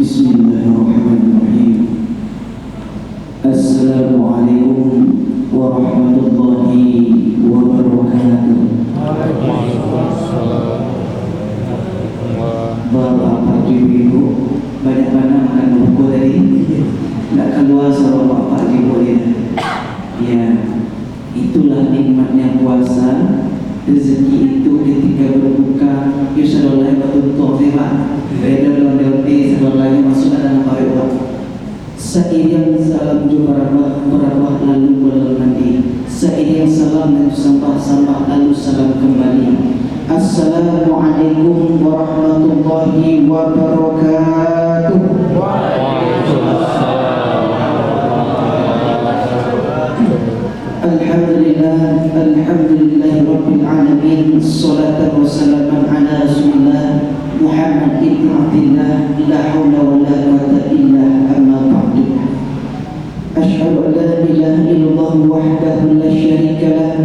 Bismillahirrahmanirrahim. Assalamualaikum warahmatullahi wabarakatuh. Bapak Ibu, banyak-banyak makan buku tadi. Tidak keluar suara Bapak Ibu ya. Ya, itulah nikmatnya puasa. Rezeki itu ketika berbuka, Yusallallahu alaihi wasallam beda londe-londe sebenarnya masuk dalam kawin. Seiring salam jumpa berabah lalu berlalu nanti. Seiring salam dan sampah-sampah lalu salam kembali. Assalamualaikum warahmatullahi wabarakatuh. Alhamdulillah, alhamdulillahi rabbil alamin. Salatan wa salaman ala rasulillah Muhammad ibn Abdillah. La hawla wa la quwwata illa amma ba'du. Asyhadu an la ilaha illallah wahdahu la syarika lah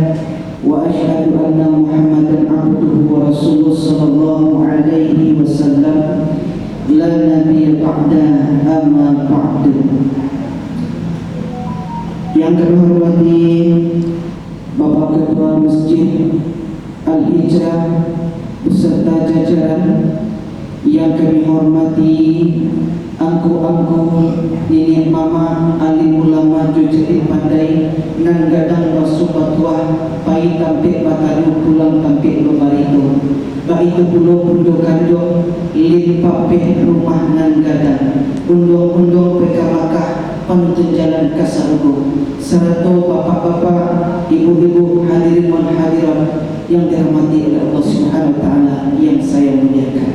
wa asyhadu anna Muhammadan abduhu wa rasuluh sallallahu alaihi wasallam. La nabiyya ba'da amma ba'du. Yang kami hormati Bapak Ketua Masjid Al-Hijrah beserta jajaran, yang kami hormati angku-angku, nenek mama, alim ulama, jujur pandai, nan gadang basuh batuah, pai tampik batanu pulang tampik lobarito, baitu pulau pundo kanjo, limpa peh rumah nan gadang, undong-undong pekamakah, panuntun jalan kasarugo, serta bapak-bapak, ibu-ibu, hadirin dan hadirat yang dirahmati oleh Allah Subhanahu wa taala yang saya muliakan.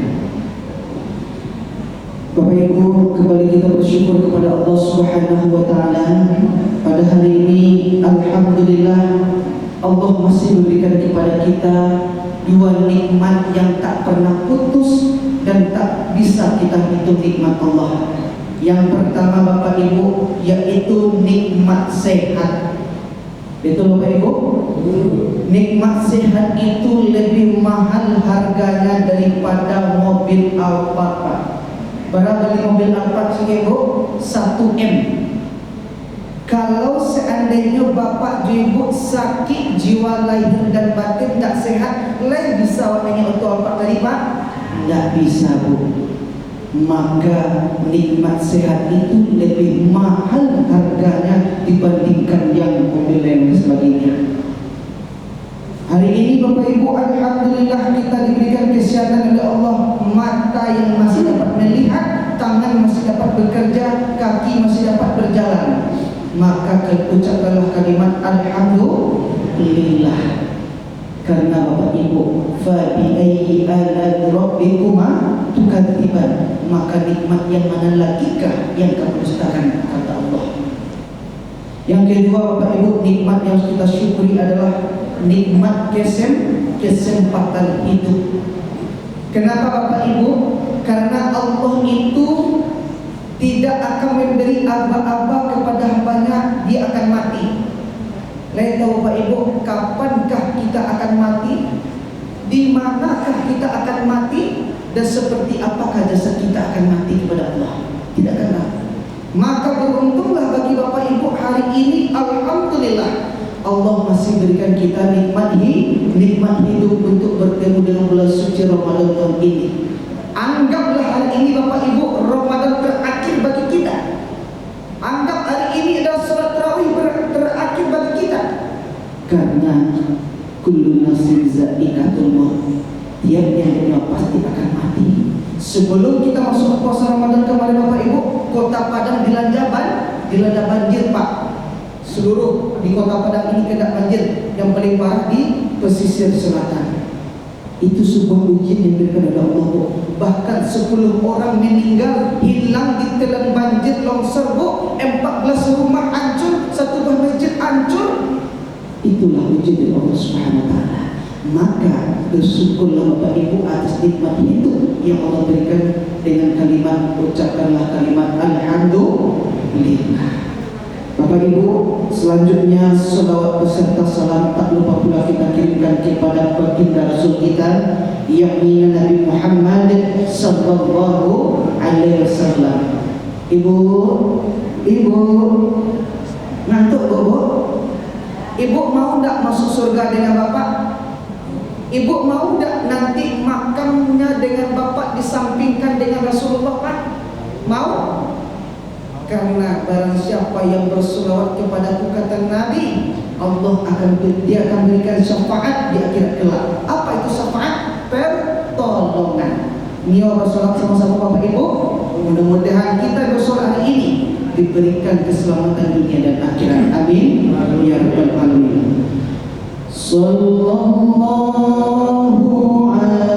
Bapak Ibu, kembali kita bersyukur kepada Allah Subhanahu wa taala. Pada hari ini alhamdulillah Allah masih memberikan kepada kita dua nikmat yang tak pernah putus dan tak bisa kita hitung nikmat Allah. Yang pertama Bapak Ibu, yaitu nikmat sehat. Betul Bapak Ibu? Nikmat sehat itu lebih mahal harganya daripada mobil Alphard. Berapa beli mobil Alphard sih Ibu? 1M. Kalau seandainya Bapak Ibu sakit jiwa lahir dan batin tak sehat, lain bisa warnanya untuk Alphard tadi Pak? Tidak bisa Bu. Maka nikmat sehat itu lebih mahal harganya dibandingkan yang mobil dan sebagainya. Hari ini Bapak Ibu, alhamdulillah kita diberikan kesehatan oleh Allah. Mata yang masih dapat melihat, tangan masih dapat bekerja, kaki masih dapat berjalan. Maka ucapkanlah kalimat alhamdulillah. Karena Bapak Ibu, fa bi ayyi ala'i rabbikuma tukadziban, maka nikmat yang mana lagikah yang kamu dustakan, kata Allah. Yang kedua Bapak Ibu, nikmat yang kita syukuri adalah nikmat kesempatan hidup. Kenapa Bapak Ibu? Karena Allah itu tidak akan memberi aba-aba kepada hambanya, dia akan mati. Lain tahu Bapak Ibu, kapankah kita akan mati? Di manakah kita akan mati? Dan seperti apakah jasad kita akan mati kepada Allah? Tidak akan mati. Maka beruntunglah bagi Bapak Ibu hari ini, alhamdulillah Allah masih berikan kita nikmat hidup untuk bertemu dengan bulan suci Ramadan tahun ini. Anggaplah hari ini Bapak Ibu Ramadan terakhir bagi kita. Anggap hari ini adalah salat tarawih terakhir bagi kita. Karena kullu nafsin za'iqatul maut, tiap-tiap yang pasti akan mati. Sebelum kita masuk puasa Ramadan kemarin Bapak Ibu, Kota Padang dilanda banjir Pak. Seluruh di Kota Padang ini kena banjir, yang paling parah di pesisir selatan. Itu sebuah ujian yang diberikan oleh Allah. Bahkan 10 orang meninggal, hilang di telan banjir longsor Bu, 14 rumah hancur, 1 buah masjid hancur. Itulah ujian dari Allah Subhanahu wa taala. Maka bersyukurlah Bapak Ibu atas nikmat itu yang Allah berikan dengan kalimat, ucapkanlah kalimat alhamdulillah. Bapak Ibu, selanjutnya selawat beserta salam tak lupa pula kita kirimkan kepada baginda Rasul kita, yakni Nabi Muhammad sallallahu alaihi wasallam. Ibu ngantuk Bu? Ibu mau tak masuk surga dengan Bapak? Ibu mau tak nanti makamnya dengan Bapak disampingkan dengan Rasulullah kan? Mau? Karena barang siapa yang berselawat kepadaku, kata Nabi, dia akan berikan syafaat di akhirat kelak. Apa itu syafaat? Pertolongan. Nio bersolat sama-sama Bapak Ibu. Mudah-mudahan kita bersolat hari ini diberikan keselamatan dunia dan akhirat. Amin ya rabbal alamin. Sallallahu ala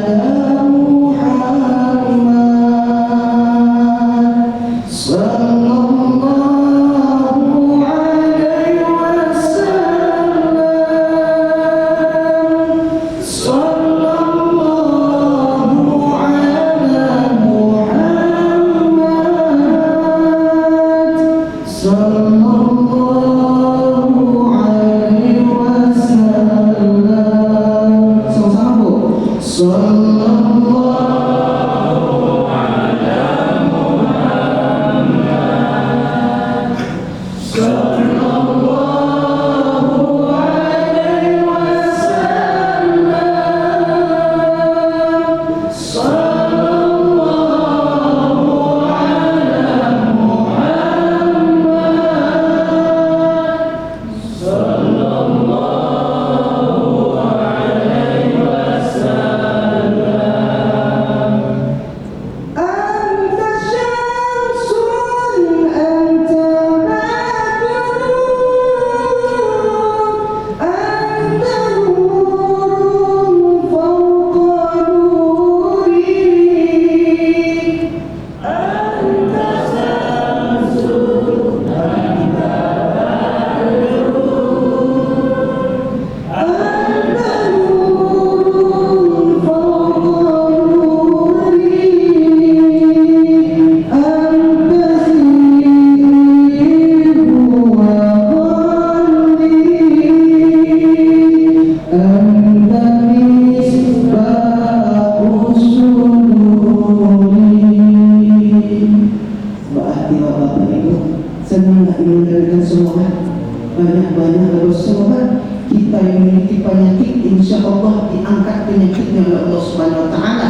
banyak-banyak bersolat. Kita yang memiliki penyakit, insya Allah diangkat penyakitnya oleh Allah Subhanahu Wa Taala.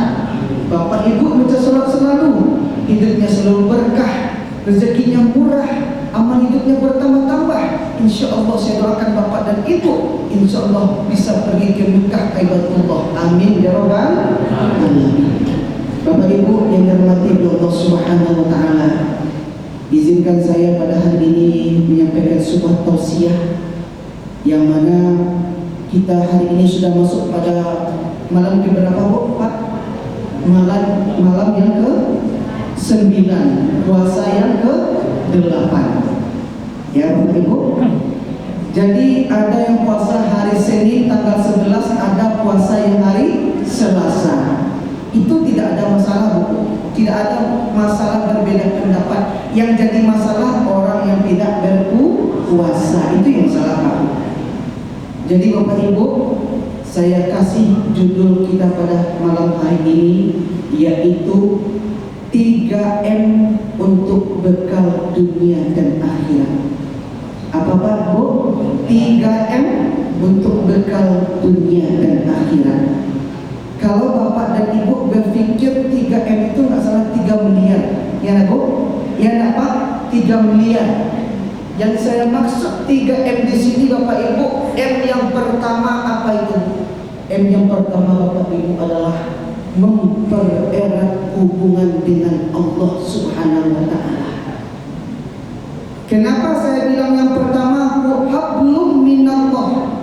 Bapak Ibu baca solat selalu, hidupnya selalu berkah, rezekinya murah, amal hidupnya bertambah-tambah. Insya Allah saya doakan Bapak dan Ibu, insya Allah bisa pergi ke Mekah Kaibatullah. Amin ya rabbal alamin. Bapak Ibu yang dirahmati Allah Subhanahu Wa Taala, izinkan saya pada hari ini menyampaikan sebuah tausiah yang mana kita hari ini sudah masuk pada malam ke berapa Bu? Malam yang ke-9, puasa yang ke-8. Ya Bapak Ibu. Jadi ada yang puasa hari Senin tanggal 11, ada puasa yang hari Selasa. Itu tidak ada masalah Bu. Tidak ada masalah berbeda pendapat. Yang jadi masalah orang yang tidak berpuasa, itu yang salah Pak. Jadi Bapak Ibu, saya kasih judul kita pada malam hari ini, yaitu 3M untuk bekal dunia dan akhirat. Apa Pak Bu? 3M untuk bekal dunia dan akhirat. Kalau Bapak dan Ibu berpikir 3M itu nggak salah 3 miliar, ya Bu? Ya nak Pak? 3 miliar. Yang saya maksud 3M di sini Bapak Ibu, M yang pertama apa itu? M yang pertama Bapak Ibu adalah mempererat hubungan dengan Allah Subhanahu Wa Taala. Kenapa saya bilang yang pertama? Hablum minallah.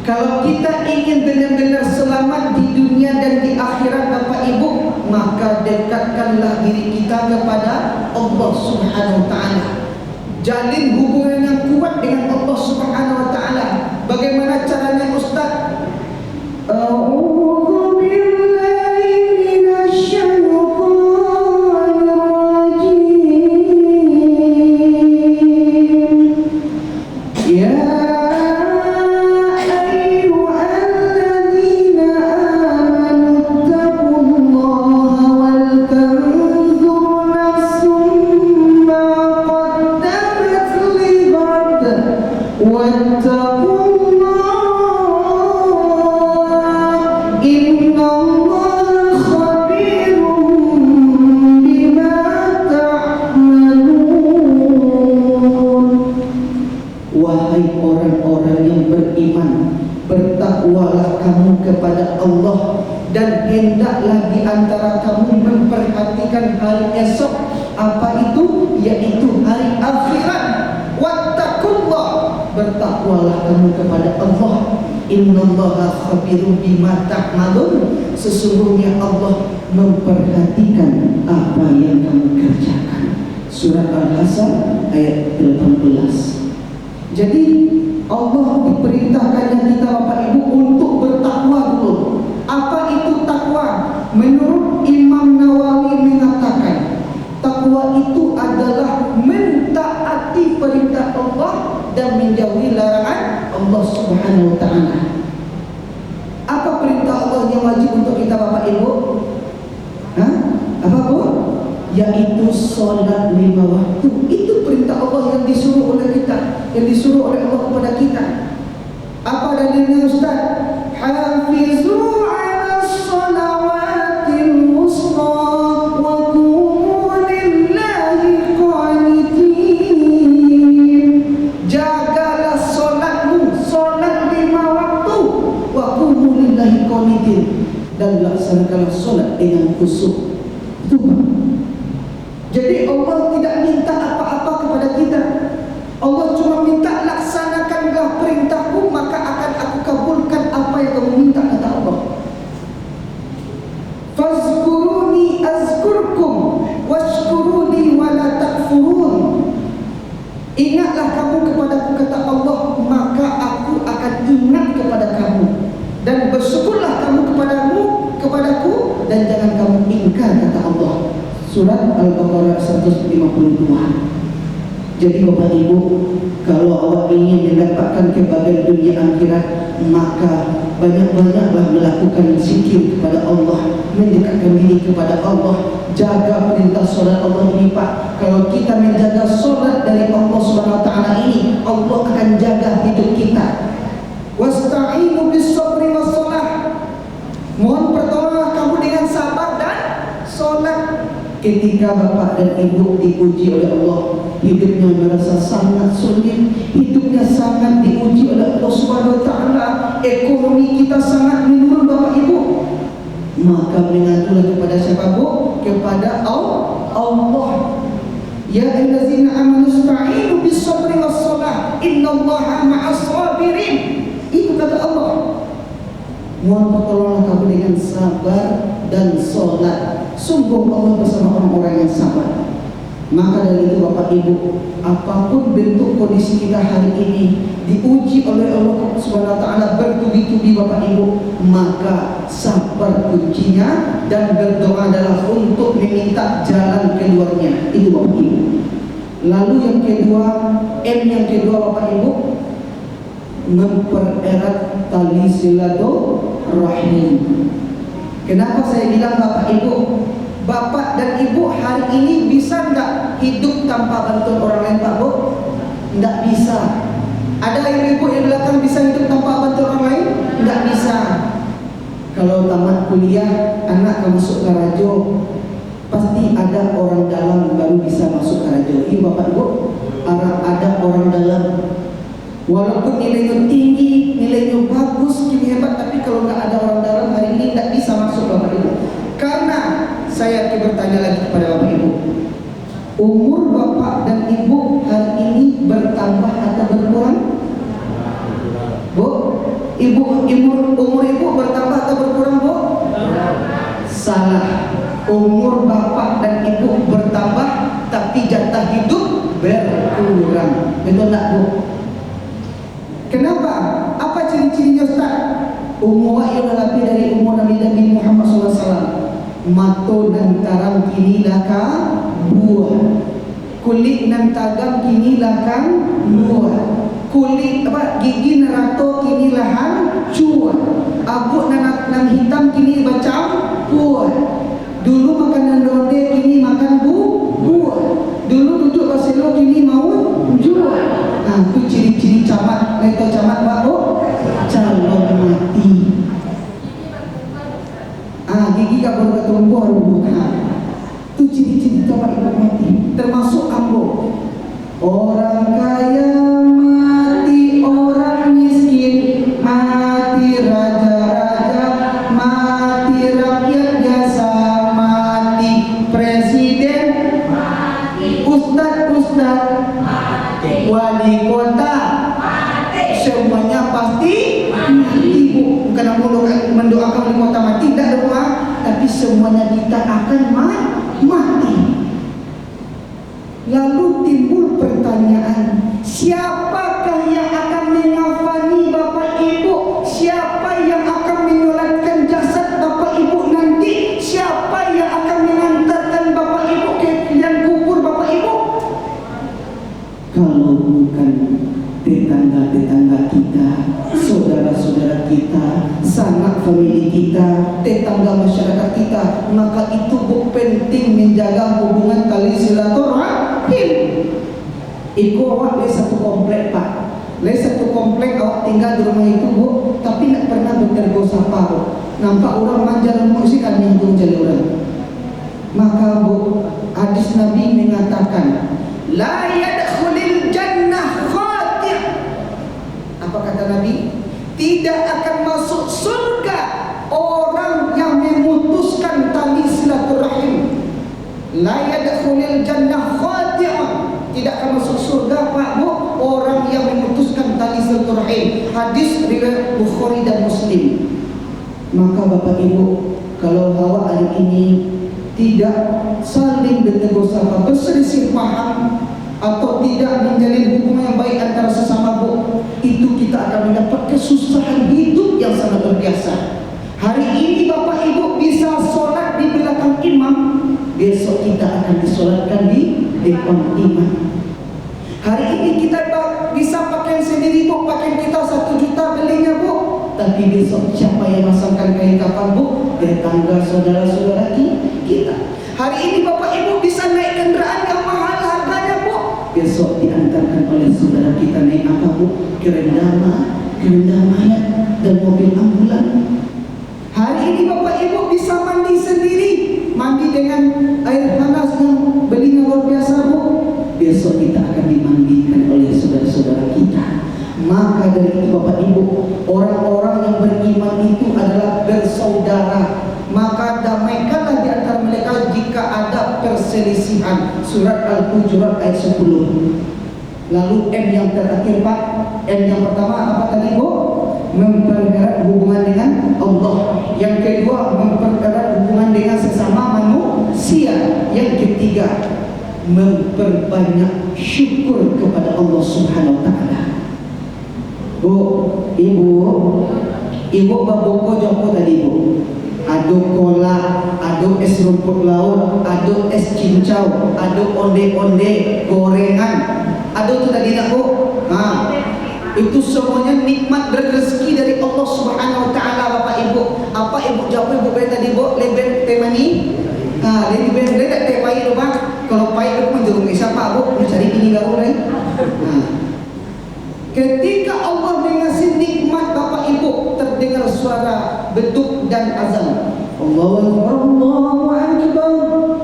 Kalau kita ingin benar-benar selamat di dunia dan di akhirat Bapak Ibu, maka dekatkanlah diri kita kepada Allah Subhanahu Wa Taala. Jalin hubungan yang kuat dengan Allah Subhanahu Wa Taala. Bagaimana caranya Ustaz? A'udzu billahi minasyaitonir rajim. Allah, dan hendaklah di antara kamu memperhatikan hari esok. Apa itu? Yaitu hari akhirat. Wattaqullah, bertakwalah kamu kepada Allah. Innallaha khabirun bima ta'malun, sesungguhnya Allah memperhatikan apa yang kamu kerjakan. Surat Al-Hasan ayat 18. Jadi Allah diperintahkannya kita Bapak Ibu untuk bertakwa dulu. Apa itu takwa? Menurut Imam Nawawi mengatakan, takwa itu adalah mentaati perintah Allah dan menjauhi larangan Allah Subhanahu wa taala. Apa perintah Allah yang wajib untuk kita Bapak Ibu? Apa Bu? Yaitu solat 5 waktu. Itu perintah Allah yang disuruh oleh kita, yang disuruh oleh Allah kepada kita. Apa dalilnya Ustaz? Hafizu 'alas shalawatil wusta wa qumu lillahi qanitin. Jagalah solatmu, solat 5 waktu, wa qumu lillahi qanitin, dan laksanakanlah solat dengan khusyuk. Jadi Allah tidak minta apa-apa kepada kita. Allah cuma minta laksanakanlah perintahku, maka akan aku kabulkan apa yang kamu minta, kata Allah. Fazkuruni azkurkum washkuruni wala takfurun. Ingatlah kamu kepadaku, kata Allah, maka aku akan ingat kepada kamu, dan bersyukurlah kamu kepadaku, dan jangan kamu ingkar, kata Allah. Surat Al-Baqarah 152. Jadi Bapak Ibu, kalau awak ingin mendapatkan kebahagiaan dunia akhirat, maka banyak-banyaklah melakukan zikir kepada Allah, mendekatkan diri kepada Allah, jaga perintah solat Allah ini Pak. Kalau kita menjaga solat dari Allah Subhanahu wa taala ini, Allah akan jaga hidup kita. Wasta'inu bis-sabri was-shalah. Mohon pertolongan kamu dengan sabar dan solat. Ketika bapak dan ibu diuji oleh Allah, hidupnya merasa sangat sulit, hidupnya sangat diuji oleh Allah Subhanahu wa taala, ekonomi kita sangat menurun Bapak Ibu, maka mengadulah kepada siapa Bu? Kepada Allah. Ya ayyuhallazina amanu ista'inu bis-sabri was-shalah, innallaha ma'as sabirin. Itu kata Allah. Mohon pertolongan kamu dengan sabar dan solat. Sungguh Allah bersama orang-orang yang sabar. Maka dari itu Bapak Ibu, apapun bentuk kondisi kita hari ini diuji oleh Allah Subhanahu wa taala bertubi-tubi Bapak Ibu, maka sabar kuncinya, dan berdoa adalah untuk meminta jalan keluarnya. Itu Bapak Ibu. Lalu yang kedua, M yang kedua Bapak Ibu, mempererat tali silaturahim. Kenapa saya bilang Bapak Ibu? Bapak dan Ibu hari ini bisa enggak hidup tanpa bantuan orang lain Pak Bu? Enggak bisa. Ada ibu-ibu yang belakang bisa hidup tanpa bantuan orang lain? Enggak bisa. Kalau tamat kuliah, anak masuk ke radio, pasti ada orang dalam baru bisa masuk ke radio. Iya Bapak Ibu, ada orang dalam. Walaupun nilainya tinggi, nilainya bagus, hebat, tapi kalau nggak ada orang dalam hari ini nggak bisa masuk Bapak Ibu. Karena saya bertanya lagi kepada Bapak Ibu, umur Bapak dan Ibu hari ini bertambah atau berkurang? Bu, umur Ibu bertambah atau berkurang Bu? Salah. Umur Bapak dan Ibu bertambah, tapi jatah hidup berkurang. Betul tak Bu? Kenapa? Apa ciri-cirinya Ustaz? Umur yang lebih dari umur Nabi Muhammad SAW. Mato dan tarang kini lakang buah, kulit dan tagam kini lakang buah, kulit gigi nerato kini lahan cuah, abuk nan hitam kini macam buah. Dulu makan ronde kini makan buah. Dulu duduk baselo kini mau jual. Nah, itu ciri-ciri camat. Itu camat Pak Bu? Calon mati. Gigi kabur ketumbuh buka. Itu ciri-ciri camat ibu mati. Termasuk ambo. Orang kaya mati, orang miskin mati, raja-raja Ustaz, wali kota, semuanya pasti mati, Bu. Bukan mendoakan wali kota mati, tidak doa, tapi semuanya kita akan mati. Lalu timbul pertanyaan, siapakah yang akan mengafani Bapak Ibu? Siapa yang akan menyolatkan jasad Bapak Ibu nanti? Siapa yang akan mengantarkan Bapak Ibu ke liang kubur Bapak Ibu? Kalau bukan tetangga-tetangga kita, saudara-saudara kita, sanak famili kita, tetangga masyarakat kita, maka itu penting menjaga hubungan tali silaturahim. Iku awak dari satu komplek, Pak. Dari satu komplek awak tinggal di rumah itu, Bu, tapi tidak pernah bertergol sapa, Bu. Nampak orang manja lemuk sih kan yang jadi orang. Maka, Bu, hadis Nabi mengatakan, la yadkhulil jannah khati'. Apa kata Nabi? Tidak akan masuk surga orang yang memutuskan tali silaturahim. La yadkhulil jannah khati'. Tidak akan masuk surga, Pak, Bu, orang yang memutuskan tali silaturahim. Hadis riwayat Bukhari dan Muslim. Maka Bapak Ibu, kalau hawa hari ini tidak saling bertegur sapa, berselisih paham, atau tidak menjalin hubungan yang baik antara sesama, Bu, itu kita akan mendapat kesusahan hidup yang sangat luar biasa. Hari ini Bapak Ibu bisa sholat di belakang imam, besok kita akan disolatkan di depan imam. Hari ini kita bisa pakaian sendiri, Bu, pakaian kita 1 juta belinya, Bu, tapi besok siapa yang masangkan kain kafan, Bu? Tetangga saudara-saudara kita. Hari ini Bapak Ibu bisa naik kendaraan yang mahal harganya, Bu, besok diantarkan oleh saudara kita naik apa, Bu? Kereta mayat dan mobil ambulan. Hari ini Bapak Ibu bisa mandi sendiri, mandi dengan air panas yang belinya luar biasa, Bu, besok kita akan dimandikan oleh saudara-saudara kita. Maka dari itu Bapak Ibu, orang-orang yang beriman itu adalah bersaudara. Maka damaikanlah di antara mereka jika ada perselisihan. Surat Al-Hujurat ayat 10. Lalu M yang terakhir, Pak. M yang pertama apa tadi, Bu? Mempererat hubungan dengan Allah. Yang kedua, mempererat hubungan dengan sesama manusia. Yang ketiga, memperbanyak syukur kepada Allah Subhanahu wa taala. Bu, Ibu baboko joko tadi, Bu. Aduk kolak, aduk es rumput laut, aduk es cincau, aduk onde-onde, gorengan. Aduk itu tadi nak, Bu. Itu semuanya nikmat berrezeki dari Allah Subhanahu wa taala, Bapak Ibu. Apa Ibu jawab Ibu tadi, Bu? Leben temani. Leben tak teh pahit, Pak. Kalau pahit itu menjerungi siapa, Bu? Mencari ini garu lain. Ketika Allah mengasih nikmat, Bapak Ibu, terdengar suara beduk dan azan. Allahu Akbar, Allahu Akbar.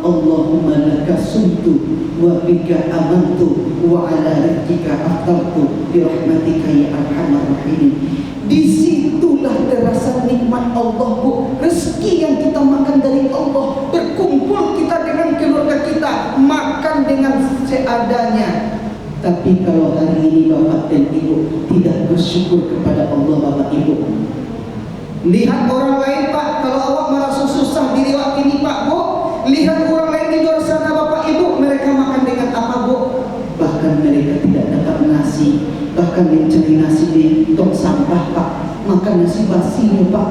Allahumma laka sumtu wa bika amantu wa ala rizqika aftartu bi rahmatika ya arhamar rahimin. Disitulah terasa nikmat Allah, Bu. Rezeki yang kita makan dari Allah. Berkumpul kita dengan keluarga kita, makan dengan seadanya. Tapi kalau hari ini Bapak dan Ibu tidak bersyukur kepada Allah, Bapak Ibu, lihat orang lain, Pak. Kalau awak merasa susah di lewat ini, Pak, Bu, lihat orang lain di luar sana, Bapak Ibu, mereka makan dengan apa, Bu? Bahkan mereka tidak dapat nasi, bahkan mencari nasi di tong sampah, Pak. Makan nasi basi, Pak.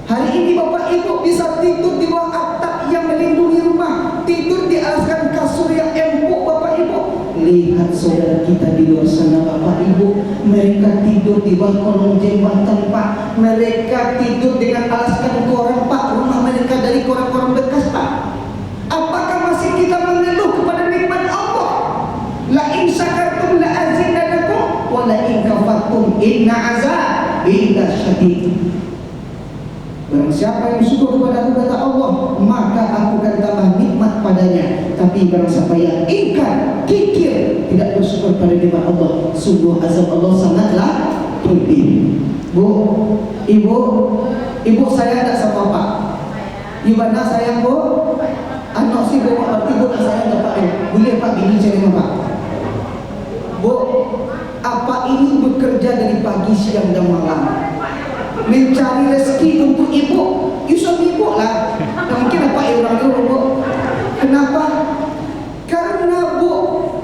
Hari ini Bapak Ibu bisa tidur di bawah atap yang melindungi rumah, tidur di alaskan kasur yang empuk, Bapak Ibu. Lihat saudara kita di luar sana, Bapak Ibu, mereka tidur di bawah kolong jembatan, Pak. Mereka tidur dengan alaskan koran, Pak. Rumah mereka dari koran-koran bekas, Pak. Apakah masih kita mengeluh kepada nikmat Allah? La in syakartum la azidannakum wa la in kafartum inna azabi lasyadid. Barang siapa yang bersyukur kepada aku, kata Allah, maka aku akan tambah nikmat padanya. Tapi barang siapa yang ingkar, kikir, tidak bersyukur pada nikmat Allah, sungguh azab Allah sangatlah pedih. Bu, Ibu sayang tak sama Pak? Ibu nak sayang, Bu? Anak si Bu, berarti Bu nak sayang tak Pak? Boleh Pak bini saya pagi, siang dan malam mencari rezeki untuk ibu. You suami ibu lah. Nah, mungkin apa orang dulu bu. Kenapa? Karena bu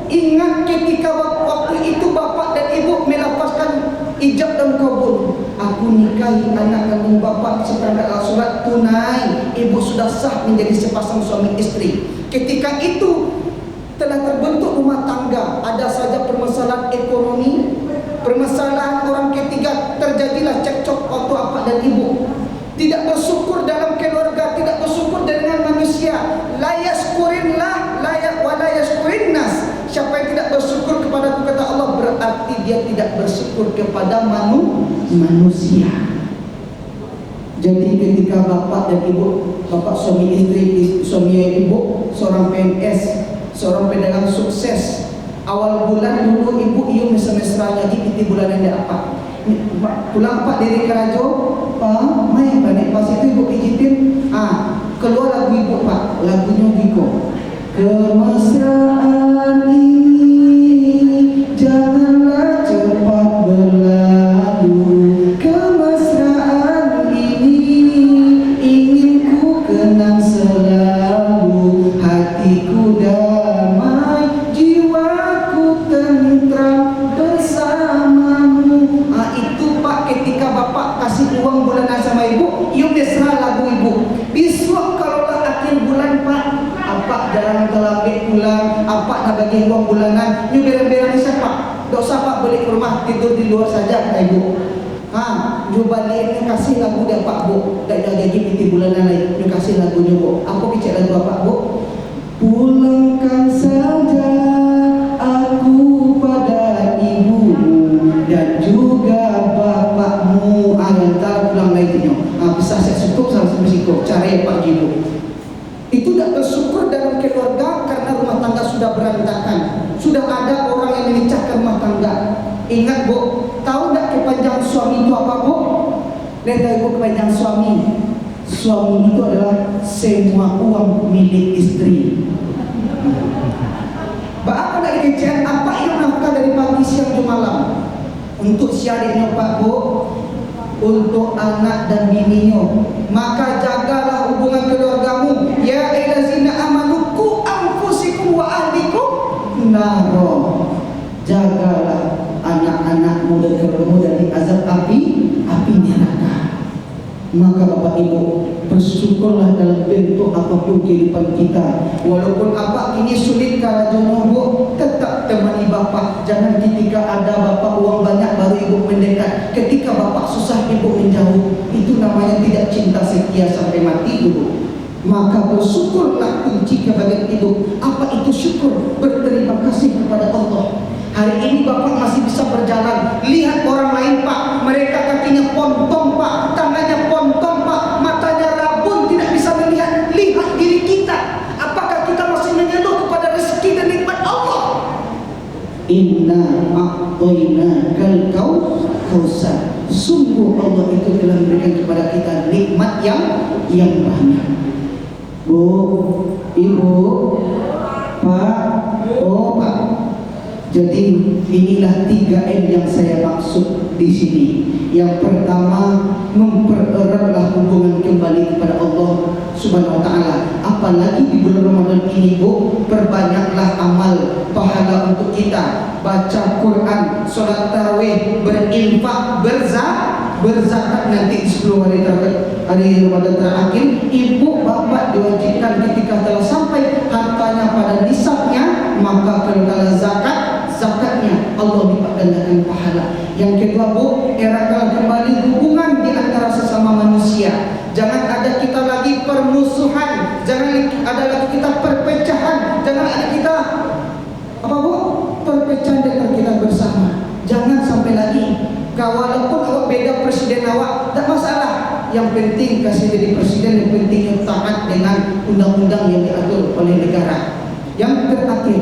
ingat ketika waktu itu bapak dan ibu melafazkan ijab dan kabul. Aku nikahi anak kandung bapak seperangkat alat surat tunai. Ibu sudah sah menjadi sepasang suami istri. Ketika itu telah terbentuk rumah tangga. Ada saja permasalahan ekonomi, permasalahan orang ketiga, terjadilah cekcok waktu bapak dan ibu. Tidak bersyukur dalam keluarga, tidak bersyukur dengan manusia. La yaskurinlah, wa la yaskurinnas. Siapa yang tidak bersyukur kepada aku, kata Allah, berarti dia tidak bersyukur kepada manusia. Jadi ketika bapak dan ibu, bapak suami istri, suami ibu, seorang PNS, seorang pedagang sukses, awal bulan dulu ibu iyo mesra-mesranya di bulan yang apa pulang pak dari kerajo pak main balik pas itu ibu pijitin keluar lagu ibu pak, lagunya Giko, kemesraan ini janganlah cepat berlalu, kemesraan ini ingin ku kenang selalu, hatiku damai, jiwaku tentram bersamamu. Itu pak ketika bapak kasih uang bulanan sama ibu, ibu mesra lagu ibu. Besok kalaulah akhir bulan pak, apa jarang terlebih pulang, apa nak bagi uang bulanan, ibu berang-berang siapa? Tak usah pak balik ke rumah, tidur di luar saja kata ibu. Ibu balik kasih lagu dia pak bu, tak ada gaji piti bulanan lain, ibu kasih lagunya bu. Apa bicara lagu bapak bu? Pulangkan saja aku pada ibumu dan juga bapakmu. Ayat pulang lainnya. Bisa saya cukup sama bersiko. Cara pak ibu. Itu tidak bersyukur dalam keluarga karena rumah tangga sudah berantakan. Sudah ada orang yang memecahkan rumah tangga. Ingat bu, tahu tak kepanjangan suami itu apa bu? Lihat ibu kepanjangan suami. Suami itu adalah semua uang milik istri. Apa nak kerjaan apa yang nafkah dari pagi siang ke malam? Untuk syariatnya pak bu, untuk anak dan bininya. Maka jagalah hubungan keluargamu. Ya ayyuhallazina amanu qu anfusakum wa ahlikum naro. Jagalah anak-anakmu dan keluargamu dari azab api neraka. Maka bapak ibu, bersyukurlah dalam bentuk apapun kehidupan kita. Walaupun apa ini sulit karajono bu, tetap temani bapak. Jangan ketika ada bapak uang banyak baru ibu mendekat. Ketika bapak susah ibu menjauh. Itu namanya tidak cinta setia sampai mati dulu. Maka bersyukurlah kunci kebahagiaan hidup. Apa itu syukur? Berterima kasih kepada Allah. Hari ini bapak masih bisa berjalan. Lihat orang lain pak, mereka kakinya pontong pak, tangannya pontong pak, matanya rabun, tidak bisa melihat. Lihat diri kita, apakah kita masih mengeluh kepada rezeki dan nikmat Allah? Inna a'tainakal kautsar. Sungguh Allah itu telah memberikan kepada kita nikmat yang banyak. Bu, ibu, pak, pak. Jadi inilah 3M yang saya maksud di sini. Yang pertama, mempereratlah hubungan kembali kepada Allah Subhanahu wa taala. Apalagi di bulan Ramadan ini, Bu, perbanyaklah amal pahala untuk kita. Baca Quran, salat tarawih, berinfak, berzakat nanti di 10 hari Ramadan terakhir. Ibu bapak diwajibkan ketika telah sampai hartanya pada nisabnya, maka kalau zakatnya Allah lipat gandakan pahala. Yang kedua bu, eratkan kembali hubungan di antara sesama manusia. Jangan ada kita lagi permusuhan, jangan ada lagi kita perpecahan, jangan ada kita apa bu? Perpecahan dan kita bersama. Jangan sampai lagi. Walaupun awak beda presiden awak, tak masalah. Yang penting kasih jadi presiden, yang penting taat dengan undang-undang yang diatur oleh negara. Yang terakhir,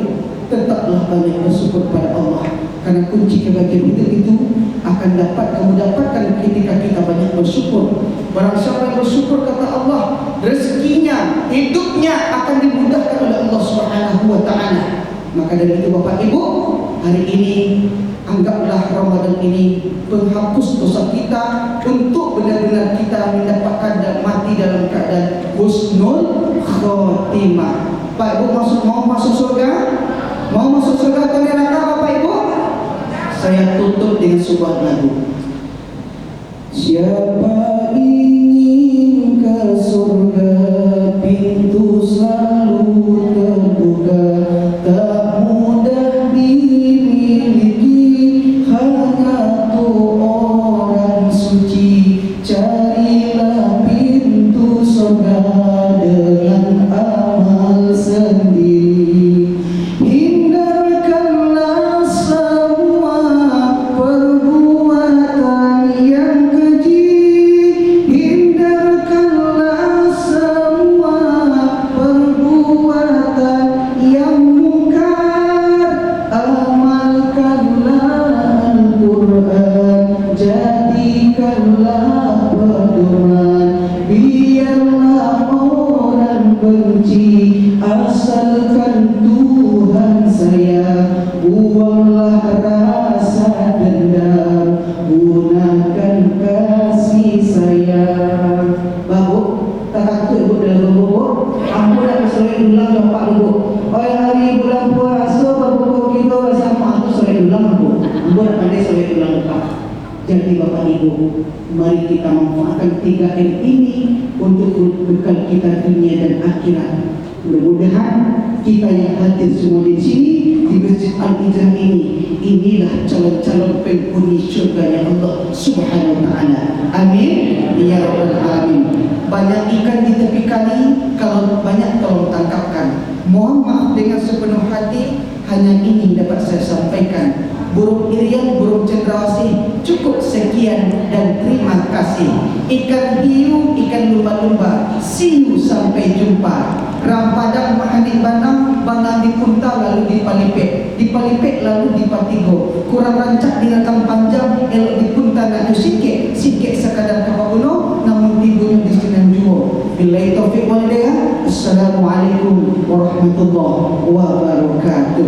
tetaplah banyak bersyukur pada Allah, karena kunci kebahagiaan hidup itu akan dapat kamu dapatkan ketika kita banyak bersyukur. Barang siapa yang bersyukur, kata Allah, rezekinya, hidupnya akan dimudahkan oleh Allah Subhanahu wa taala. Maka dari itu Bapak Ibu, hari ini anggaplah Ramadan ini penghapus dosa kita untuk benar-benar kita mendapatkan dan mati dalam keadaan husnul khotimah. Pak Ibu mau masuk surga? Mau masuk surga atau neraka Bapak Ibu? Saya tutup dengan sebuah lagu. Siapa ingin ke surga, pintu selalu terbuka, tak mudah dimiliki, hanya tuh orang suci. Carilah pintu surga dengan amal sendiri. Hindarkanlah semua perbuatan yang jadikanlah pedoman, biarlah orang benci, asalkan Tuhan sayang. Buanglah rasa dendam, gunakan kasih sayang. Babu, tak takut ibu dalam buku. Aku nak sore ulang bapak ibu. Oh hari bulan puasa babu kita sama aku sore ulang bu. Ibu nak pandai sore ulang bapak. Jadi Bapak Ibu, mari kita manfaatkan 3M ini untuk bekal kita dunia dan akhirat. Mudah-mudahan kita yang hadir semua di sini di Masjid Al-Hijrah ini, inilah calon-calon penghuni surga yang Allah Subhanahu wa Ta'ala. Amin ya rabbal alamin. Banyak ikan di tepi kali, kalau banyak tolong tangkapkan. Mohon maaf dengan sepenuh hati, hanya ini dapat saya sampaikan. Burung irian, burung cendrawasih, cukup sekian dan terima kasih. Ikan hiu, ikan lumba-lumba, see you sampai jumpa. Rampadang mahani banang, banang di punta lalu di palipek, di palipek lalu di patigo. Kurang rancak di rakam panjang, elok di punta nak sikit, sikit sekadar kapabuno, namun tibunya di sinan juo. Billahi taufiq wal hidayah. Assalamualaikum warahmatullahi wabarakatuh.